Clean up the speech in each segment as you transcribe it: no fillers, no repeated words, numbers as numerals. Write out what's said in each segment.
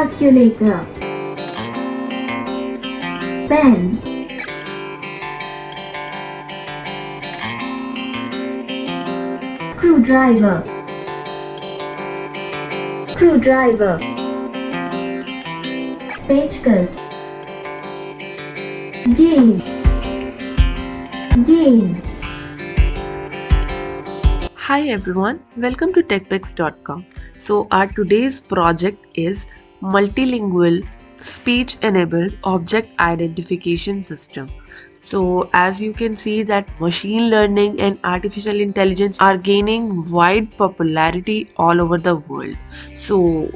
calculator, pen, screwdriver, screwdriver, पेचकस, गेंद, गेंद. Hi everyone, welcome to techpix.com. So our today's project is multilingual speech enabled object identification system. So as you can see that machine learning and artificial intelligence are gaining wide popularity all over the world. So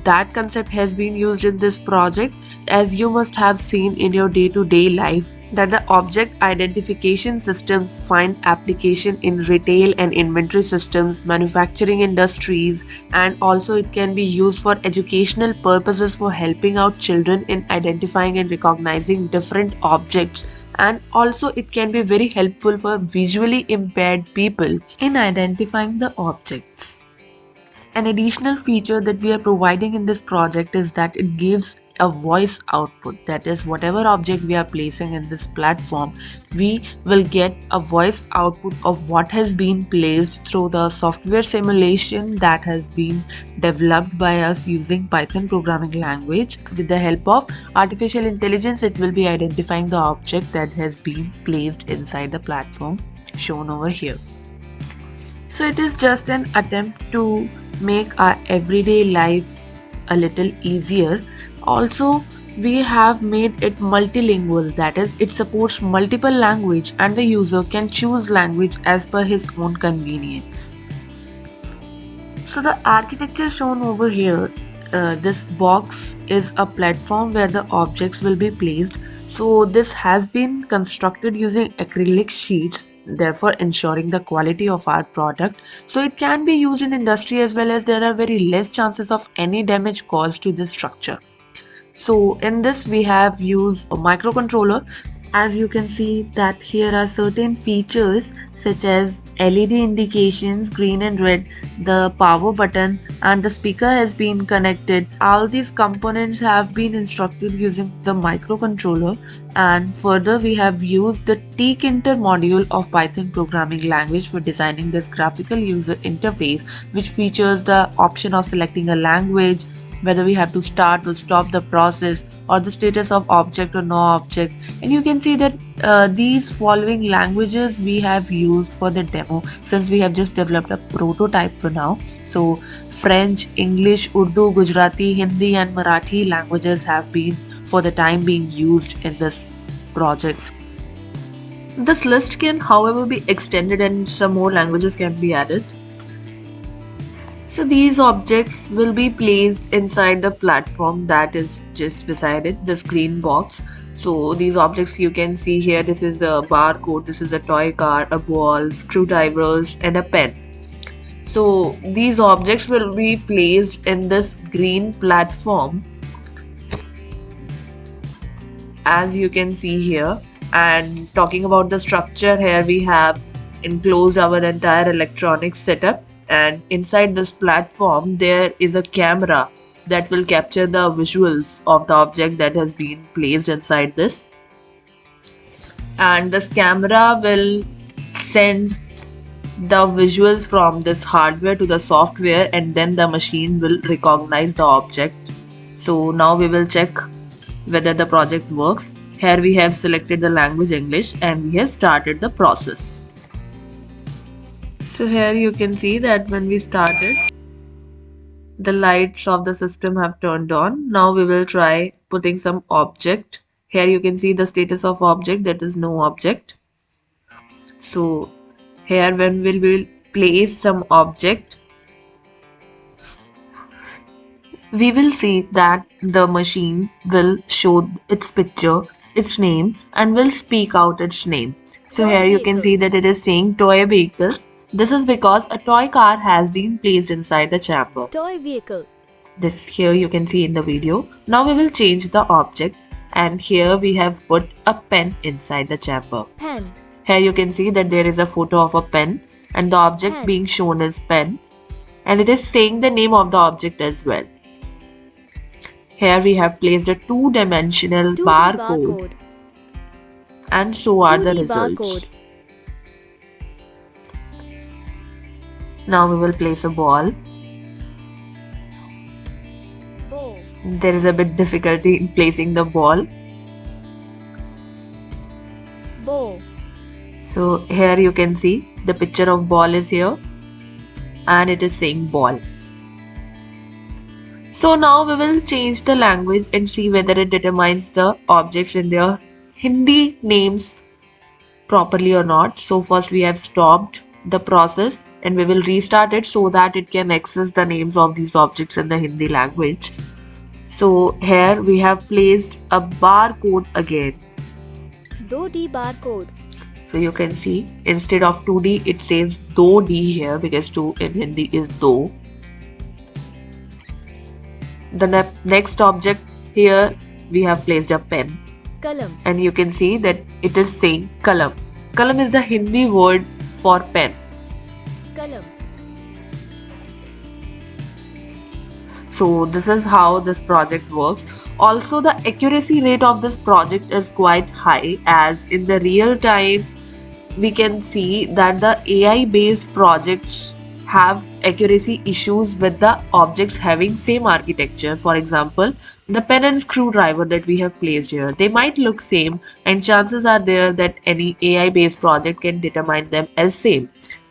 that concept has been used in this project, as you must have seen in your day-to-day life that the object identification systems find application in retail and inventory systems, manufacturing industries, and also it can be used for educational purposes for helping out children in identifying and recognizing different objects, and also it can be very helpful for visually impaired people in identifying the objects. An additional feature that we are providing in this project is that it gives a voice output. That is, whatever object we are placing in this platform, we will get a voice output of what has been placed through the software simulation that has been developed by us using Python programming language. With the help of artificial intelligence, it will be identifying the object that has been placed inside the platform shown over here. So it is just an attempt to make our everyday life a little easier. Also, we have made it multilingual, that is, it supports multiple language and the user can choose language as per his own convenience. So the architecture shown over here, this box is a platform where the objects will be placed. So this has been constructed using acrylic sheets, therefore ensuring the quality of our product. So it can be used in industry as well, as there are very less chances of any damage caused to this structure. So in this we have used a microcontroller. As you can see that here are certain features such as LED indications, green and red, the power button, and the speaker has been connected. All these components have been instructed using the microcontroller, and further we have used the tkinter module of Python programming language for designing this graphical user interface, which features the option of selecting a language, whether we have to start or stop the process, or the status of object or no object. And you can see that these following languages we have used for the demo, since we have just developed a prototype for now. So French, English, Urdu, Gujarati, Hindi and Marathi languages have been for the time being used in this project. This list can however be extended and some more languages can be added. So these objects will be placed inside the platform that is just beside it, this green box. So these objects you can see here, this is a barcode, this is a toy car, a ball, screwdrivers and a pen. So these objects will be placed in this green platform, as you can see here. And talking about the structure, here we have enclosed our entire electronic setup, and inside this platform there is a camera that will capture the visuals of the object that has been placed inside this, and this camera will send the visuals from this hardware to the software, and then the machine will recognize the object. So now we will check whether the project works. Here we have selected the language English and we have started the process. So here you can see that when we started, the lights of the system have turned on. Now we will try putting some object. Here you can see the status of object, that is no object. So here when we will place some object, we will see that the machine will show its picture, its name, and will speak out its name. So here you can see that it is saying toy vehicle. This is because a toy car has been placed inside the chamber. Toy vehicle. This here you can see in the video. Now we will change the object, and here we have put a pen inside the chamber. Pen. Here you can see that there is a photo of a pen and the object Pen. being shown is pen, and it is saying the name of the object as well. Here we have placed a two-dimensional 2D barcode, and so are the 2D results. barcode. Now we will place a ball. Bow. There is a bit difficulty in placing the ball. Bow. So here you can see the picture of ball is here and it is saying ball. So now we will change the language and see whether it determines the objects in their Hindi names properly or not. So first we have stopped the process and we will restart it so that it can access the names of these objects in the Hindi language. So here we have placed a barcode again. 2D barcode. So you can see instead of 2D it says 2D here because 2 in Hindi is do. The next object here we have placed a pen Kalam. and you can see that it is saying kalam. Kalam is the Hindi word for pen. Kalam. So this is how this project works. Also the accuracy rate of this project is quite high, as in the real time we can see that the AI based projects have accuracy issues with the objects having same architecture. For example, the pen and screwdriver that we have placed here, they might look same and chances are there that any AI based project can determine them as same.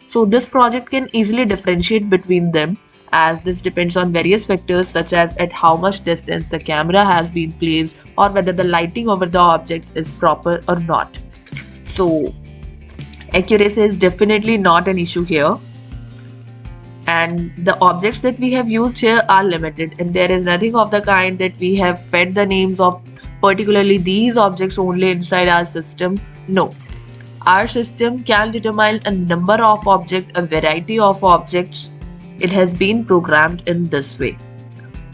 So this project can easily differentiate between them, as this depends on various factors such as at how much distance the camera has been placed or whether the lighting over the objects is proper or not. So accuracy is definitely not an issue here, and the objects that we have used here are limited, and there is nothing of the kind that we have fed the names of particularly these objects only inside our system. No, our system can determine a number of objects, a variety of objects. It has been programmed in this way.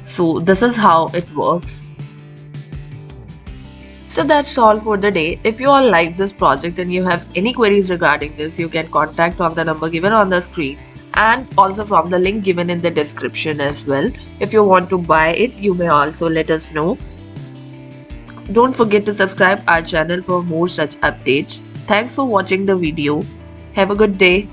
So this is how it works. So that's all for the day. If you all like this project and you have any queries regarding this, you can contact on the number given on the screen and also from the link given in the description as well. If you want to buy it, you may also let us know. Don't forget to subscribe our channel for more such updates. Thanks for watching the video. Have a good day.